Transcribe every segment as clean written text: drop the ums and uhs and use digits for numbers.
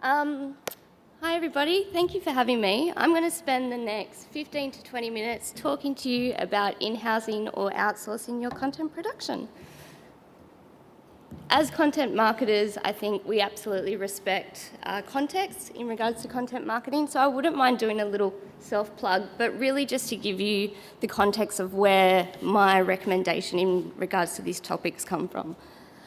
Hi everybody, thank you for having me. I'm going to spend the next 15 to 20 minutes talking to you about in-housing or outsourcing your content production. As content marketers, I think we absolutely respect context in regards to content marketing, so I wouldn't mind doing a little self-plug, but really just to give you the context of where my recommendation in regards to these topics come from.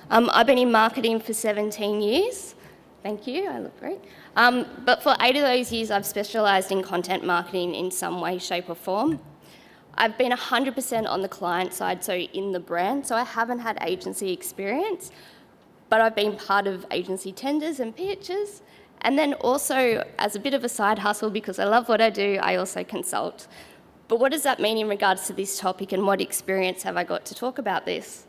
I've been in marketing for 17 years. Thank you, I look great. But for 8 of those years, I've specialised in content marketing in some way, shape or form. I've been 100% on the client side, so in the brand, so I haven't had agency experience, but I've been part of agency tenders and pitches, and then also as a bit of a side hustle, because I love what I do, I also consult. But what does that mean in regards to this topic, and what experience have I got to talk about this?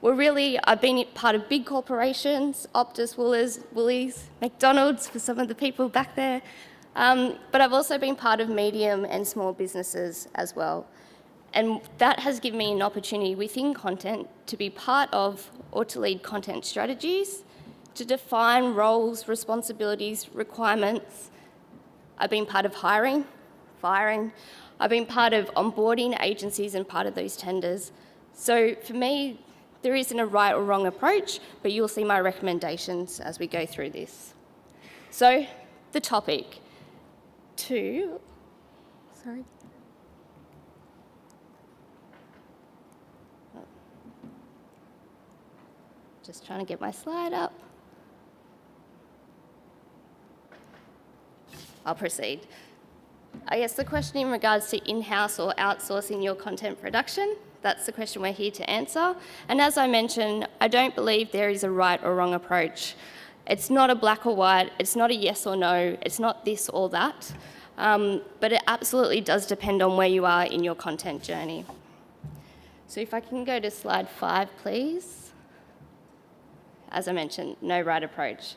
Well, really, I've been part of big corporations, Optus, Woolies, McDonald's for some of the people back there, but I've also been part of medium and small businesses as well. And that has given me an opportunity within content to be part of or to lead content strategies, to define roles, responsibilities, requirements. I've been part of hiring, firing. I've been part of onboarding agencies and part of those tenders. So for me, there isn't a right or wrong approach, but you'll see my recommendations as we go through this. So, the topic. Just trying to get my slide up. I'll proceed. I guess the question in regards to in-house or outsourcing your content production, that's the question we're here to answer. And as I mentioned, I don't believe there is a right or wrong approach. It's not a black or white, it's not a yes or no, it's not this or that, but it absolutely does depend on where you are in your content journey. So if I can go to slide 5, please. As I mentioned, no right approach.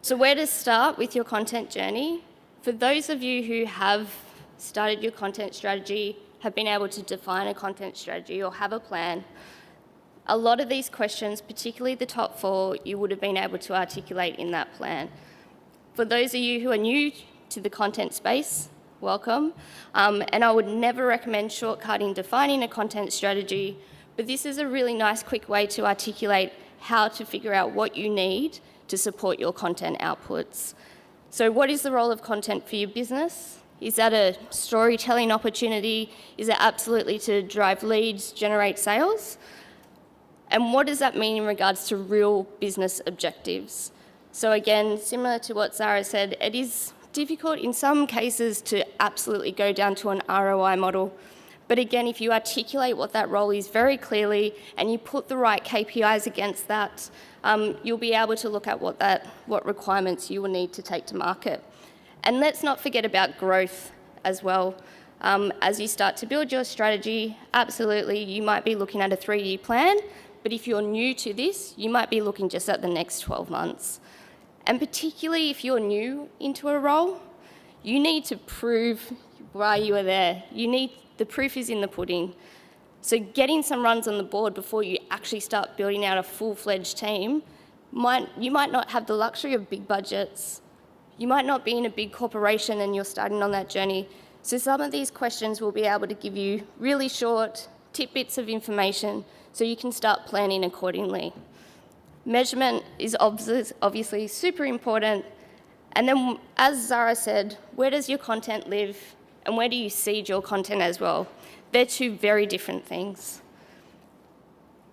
So where to start with your content journey? For those of you who have started your content strategy, have been able to define a content strategy or have a plan, a lot of these questions, particularly the top 4, you would have been able to articulate in that plan. For those of you who are new to the content space, welcome. And I would never recommend shortcutting defining a content strategy, but this is a really nice, quick way to articulate how to figure out what you need to support your content outputs. So what is the role of content for your business? Is that a storytelling opportunity? Is it absolutely to drive leads, generate sales? And what does that mean in regards to real business objectives? So again, similar to what Zara said, it is difficult in some cases to absolutely go down to an ROI model. But again, if you articulate what that role is very clearly and you put the right KPIs against that, you'll be able to look at what requirements you will need to take to market. And let's not forget about growth as well. As you start to build your strategy, absolutely, you might be looking at a 3-year plan, but if you're new to this, you might be looking just at the next 12 months. And particularly if you're new into a role, you need to prove why you are there. The proof is in the pudding. So getting some runs on the board before you actually start building out a full-fledged team, you might not have the luxury of big budgets. You might not be in a big corporation and you're starting on that journey. So some of these questions will be able to give you really short tidbits of information so you can start planning accordingly. Measurement is obviously super important. And then, as Zara said, where does your content live and where do you seed your content as well? They're 2 very different things.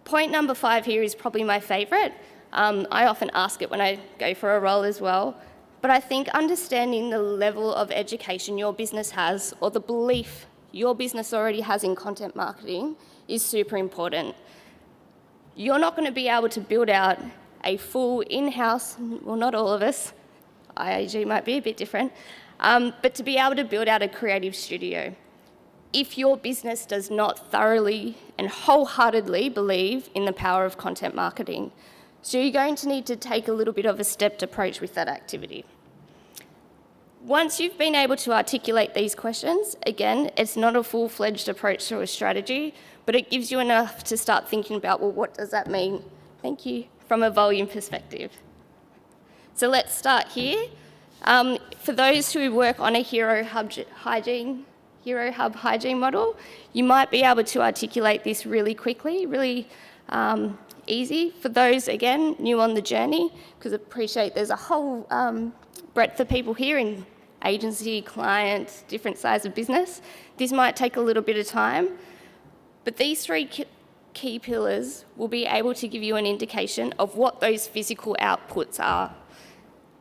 Point number 5 here is probably my favourite. I often ask it when I go for a role as well. But I think understanding the level of education your business has or the belief your business already has in content marketing is super important. You're not going to be able to build out a full in-house, well, not all of us, IAG might be a bit different, but to be able to build out a creative studio if your business does not thoroughly and wholeheartedly believe in the power of content marketing. So you're going to need to take a little bit of a stepped approach with that activity. Once you've been able to articulate these questions, again, it's not a full-fledged approach to a strategy, but it gives you enough to start thinking about, well, what does that mean? Thank you. From a volume perspective. So let's start here. For those who work on a Hero Hub hygiene model, you might be able to articulate this really quickly, really easy. For those, again, new on the journey, because I appreciate there's a whole breadth of people here in agency, client, different size of business. This might take a little bit of time, but these three key pillars will be able to give you an indication of what those physical outputs are.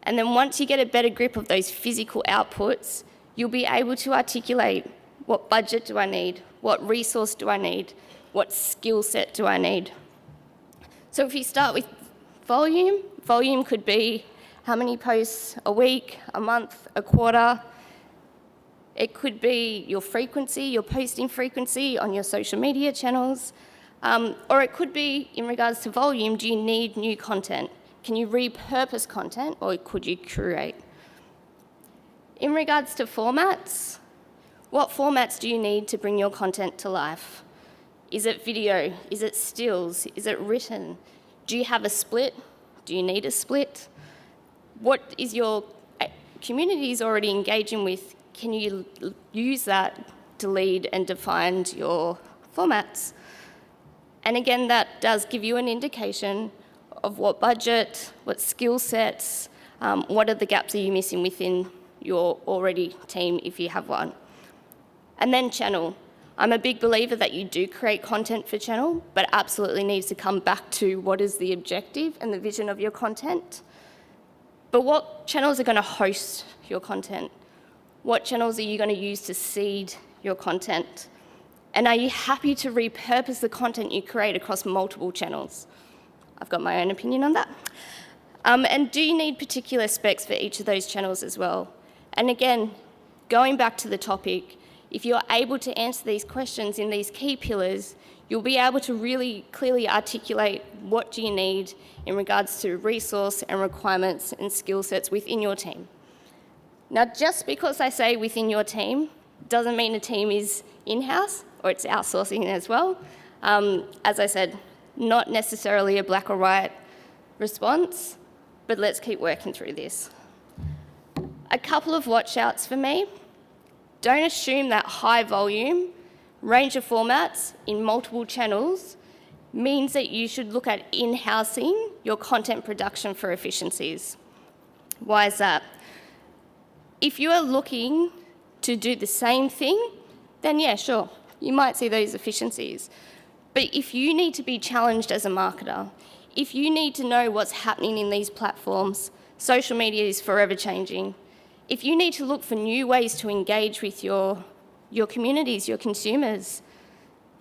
And then once you get a better grip of those physical outputs, you'll be able to articulate what budget do I need, what resource do I need, what skill set do I need. So if you start with volume could be how many posts a week, a month, a quarter. It could be your frequency, your posting frequency on your social media channels. Or it could be, in regards to volume, do you need new content? Can you repurpose content, or could you curate? In regards to formats, what formats do you need to bring your content to life? Is it video? Is it stills? Is it written? Do you have a split? Do you need a split? What is your communities already engaging with? Can you use that to lead and define your formats? And again, that does give you an indication of what budget, what skill sets, what are the gaps are you missing within your already team if you have one. And then channel. I'm a big believer that you do create content for channel, but absolutely needs to come back to what is the objective and the vision of your content. But what channels are going to host your content? What channels are you going to use to seed your content? And are you happy to repurpose the content you create across multiple channels? I've got my own opinion on that. And do you need particular specs for each of those channels as well? And again, going back to the topic, if you're able to answer these questions in these key pillars, you'll be able to really clearly articulate what do you need in regards to resource and requirements and skill sets within your team. Now, just because I say within your team doesn't mean a team is in-house or it's outsourcing as well. As I said, not necessarily a black or white response, but let's keep working through this. A couple of watch outs for me. Don't assume that high volume, range of formats in multiple channels means that you should look at in-housing your content production for efficiencies. Why is that? If you are looking to do the same thing, then yeah, sure, you might see those efficiencies. But if you need to be challenged as a marketer, if you need to know what's happening in these platforms, social media is forever changing. If you need to look for new ways to engage with your communities, your consumers,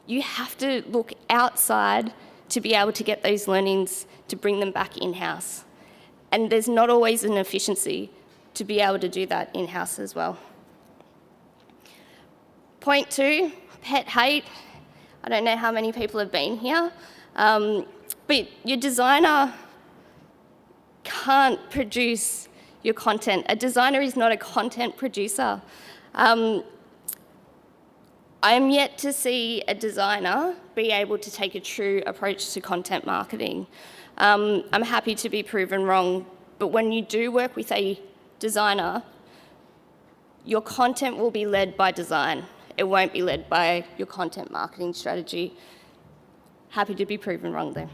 you have to look outside to be able to get those learnings to bring them back in-house. And there's not always an efficiency to be able to do that in-house as well. Point 2, pet hate. I don't know how many people have been here, but your designer can't produce your content. A designer is not a content producer. I am yet to see a designer be able to take a true approach to content marketing. I'm happy to be proven wrong, but when you do work with a designer, your content will be led by design. It won't be led by your content marketing strategy. Happy to be proven wrong there.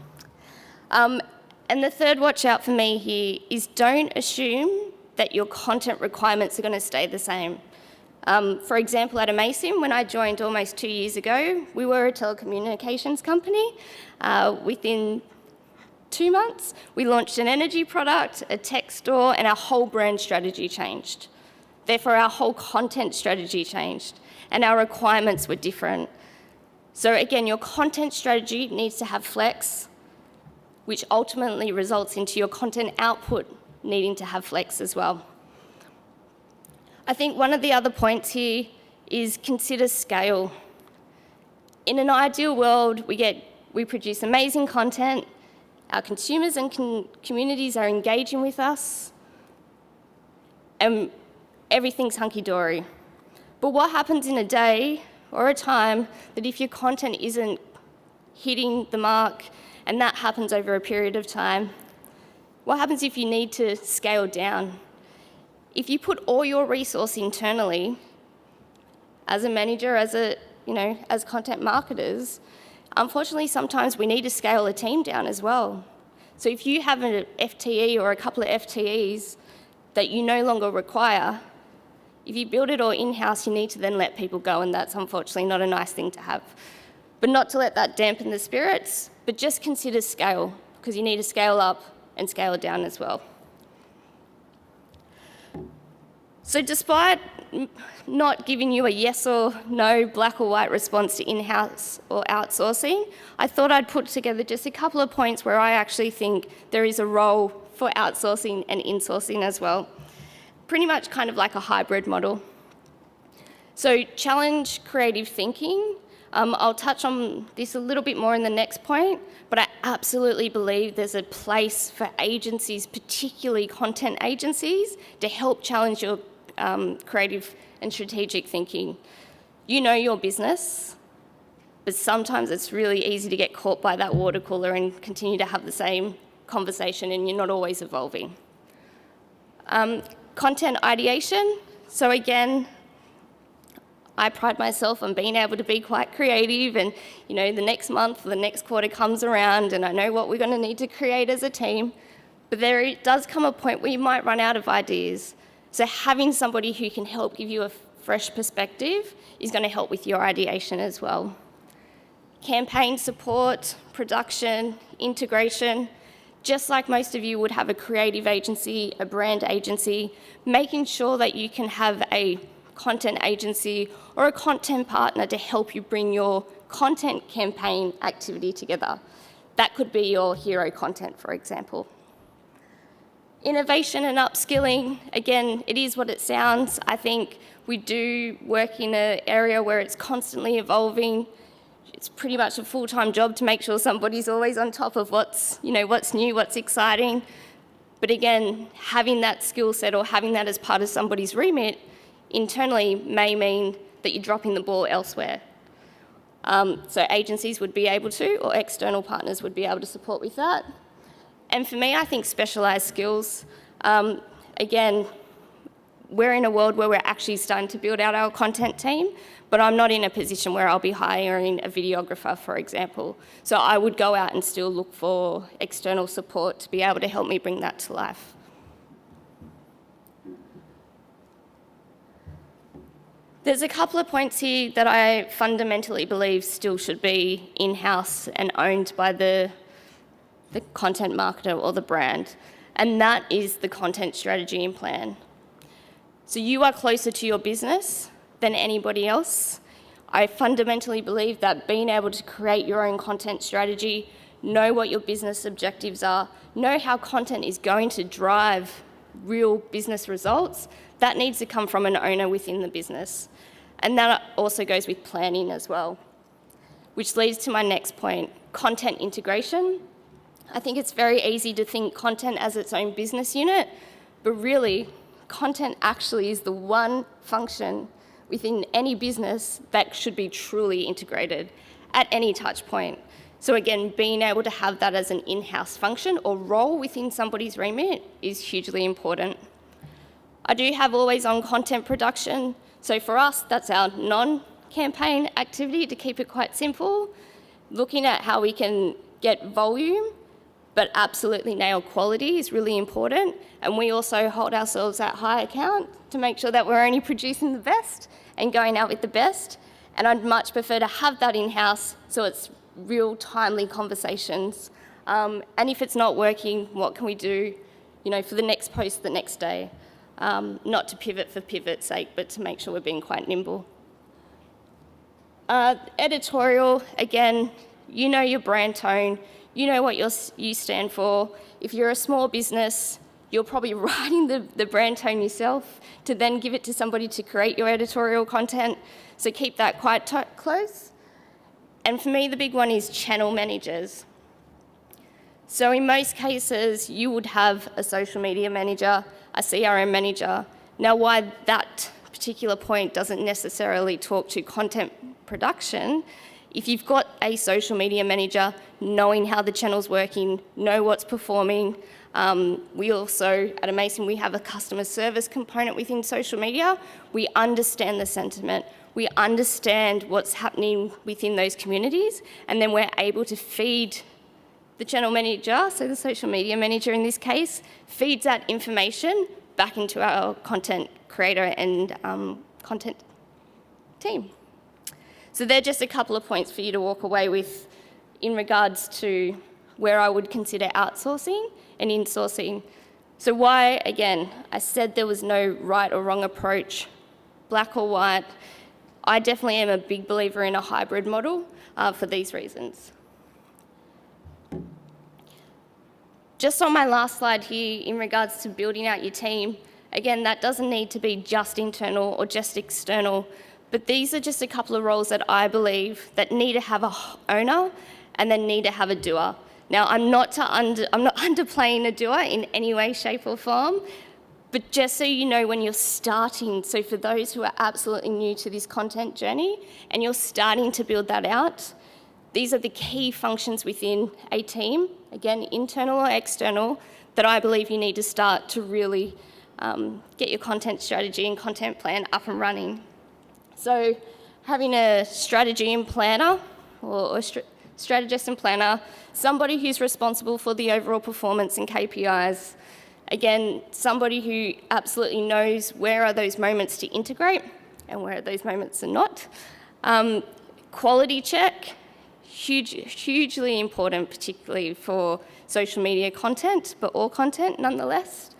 And the third watch out for me here is don't assume that your content requirements are going to stay the same. For example, at Amaysim, when I joined almost 2 years ago, we were a telecommunications company. Within 2 months, we launched an energy product, a tech store, and our whole brand strategy changed. Therefore, our whole content strategy changed, and our requirements were different. So again, your content strategy needs to have flex, which ultimately results into your content output needing to have flex as well. I think one of the other points here is consider scale. In an ideal world, we produce amazing content, our consumers and communities are engaging with us, and everything's hunky-dory. But what happens in a day or a time that if your content isn't hitting the mark, and that happens over a period of time, What happens if you need to scale down? If you put all your resource internally, as a manager, as content marketers, unfortunately, sometimes we need to scale a team down as well. So if you have an FTE or a couple of FTEs that you no longer require, if you build it all in-house, you need to then let people go, and that's unfortunately not a nice thing to have. But not to let that dampen the spirits, but just consider scale, because you need to scale up and scale down as well. So despite not giving you a yes or no, black or white response to in-house or outsourcing, I thought I'd put together just a couple of points where I actually think there is a role for outsourcing and insourcing as well. Pretty much kind of like a hybrid model. So challenge creative thinking. I'll touch on this a little bit more in the next point, but I absolutely believe there's a place for agencies, particularly content agencies, to help challenge your creative and strategic thinking. You know your business, but sometimes it's really easy to get caught by that water cooler and continue to have the same conversation, and you're not always evolving. Content ideation. So again, I pride myself on being able to be quite creative, and the next month, the next quarter comes around and I know what we're going to need to create as a team, but there does come a point where you might run out of ideas. So having somebody who can help give you a fresh perspective is going to help with your ideation as well. Campaign support, production, integration. Just like most of you would have a creative agency, a brand agency, making sure that you can have a content agency or a content partner to help you bring your content campaign activity together. That could be your hero content, for example. Innovation and upskilling, again, it is what it sounds. I think we do work in an area where it's constantly evolving. It's pretty much a full-time job to make sure somebody's always on top of what's new, what's exciting. But again, having that skill set or having that as part of somebody's remit internally may mean that you're dropping the ball elsewhere. So agencies would be able to, or external partners would be able to support with that. And for me, I think specialised skills. Again, we're in a world where we're actually starting to build out our content team, but I'm not in a position where I'll be hiring a videographer, for example. So I would go out and still look for external support to be able to help me bring that to life. There's a couple of points here that I fundamentally believe still should be in-house and owned by the content marketer or the brand, and that is the content strategy and plan. So you are closer to your business than anybody else. I fundamentally believe that being able to create your own content strategy, know what your business objectives are, know how content is going to drive real business results, that needs to come from an owner within the business. And that also goes with planning as well, which leads to my next point, content integration. I think it's very easy to think content as its own business unit, but really, content actually is the one function within any business that should be truly integrated at any touch point. So again, being able to have that as an in-house function or role within somebody's remit is hugely important. I do have always-on content production. So for us, that's our non-campaign activity, to keep it quite simple, looking at how we can get volume but absolutely nail quality is really important. And we also hold ourselves at high account to make sure that we're only producing the best and going out with the best. And I'd much prefer to have that in-house so it's real timely conversations. And if it's not working, what can we do, for the next post the next day? Not to pivot for pivot's sake, but to make sure we're being quite nimble. Editorial, again, you know your brand tone, you know what you stand for. If you're a small business, you're probably writing the brand tone yourself to then give it to somebody to create your editorial content. So keep that quite close. And for me, the big one is channel managers. So in most cases, you would have a social media manager, a CRM manager. Now, why that particular point doesn't necessarily talk to content production If you've got a social media manager, knowing how the channel's working, know what's performing. We also, at Amaysim, we have a customer service component within social media. We understand the sentiment. We understand what's happening within those communities, and then we're able to feed the channel manager, so the social media manager in this case, feeds that information back into our content creator and content team. So they're just a couple of points for you to walk away with in regards to where I would consider outsourcing and insourcing. So why, again, I said there was no right or wrong approach, black or white. I definitely am a big believer in a hybrid model for these reasons. Just on my last slide here, in regards to building out your team, again, that doesn't need to be just internal or just external, but these are just a couple of roles that I believe that need to have a owner and then need to have a doer. Now, I'm not underplaying a doer in any way, shape or form, but just so you know when you're starting, so for those who are absolutely new to this content journey and you're starting to build that out, these are the key functions within a team, again, internal or external, that I believe you need to start to really get your content strategy and content plan up and running. So having a strategy and planner, or strategist and planner, somebody who's responsible for the overall performance and KPIs. Again, somebody who absolutely knows where are those moments to integrate and where those moments are not. Quality check, hugely important, particularly for social media content, but all content nonetheless.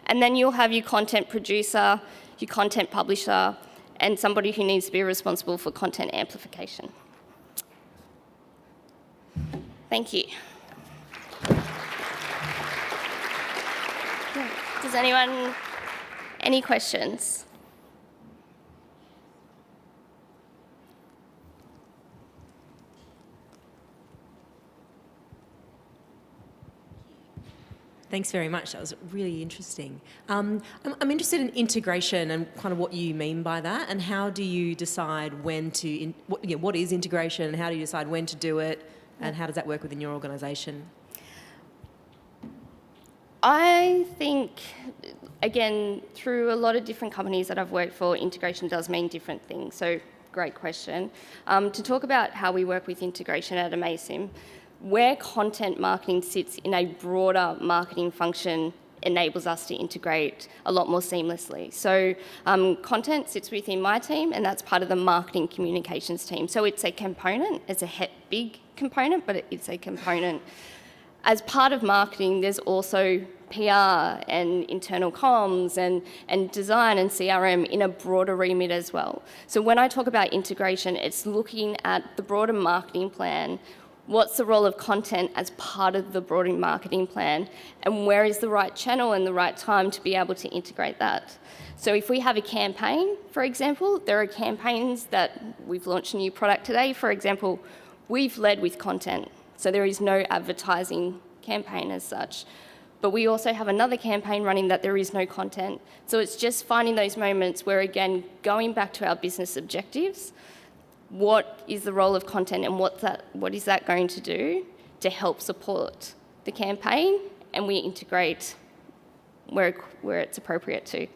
And then you'll have your content producer, your content publisher, and somebody who needs to be responsible for content amplification. Thank you. Does anyone, any questions? Thanks very much. That was really interesting. I'm interested in integration and kind of what you mean by that, and how do you decide when to, what is integration and how do you decide when to do it, and how does that work within your organisation? I think, again, through a lot of different companies that I've worked for, integration does mean different things. So, great question. To talk about how we work with integration at Amaysim, where content marketing sits in a broader marketing function enables us to integrate a lot more seamlessly. So content sits within my team, and that's part of the marketing communications team. So it's a component, it's a big component, but it's a component. As part of marketing, there's also PR and internal comms and design and CRM in a broader remit as well. So when I talk about integration, it's looking at the broader marketing plan. What's the role of content as part of the broader marketing plan, and where is the right channel and the right time to be able to integrate that? So if we have a campaign, for example, there are campaigns that we've launched a new product today, for example, we've led with content, so there is no advertising campaign as such. But we also have another campaign running that there is no content. So it's just finding those moments where, again, going back to our business objectives, what is the role of content and what is that going to do to help support the campaign, and we integrate where it's appropriate to.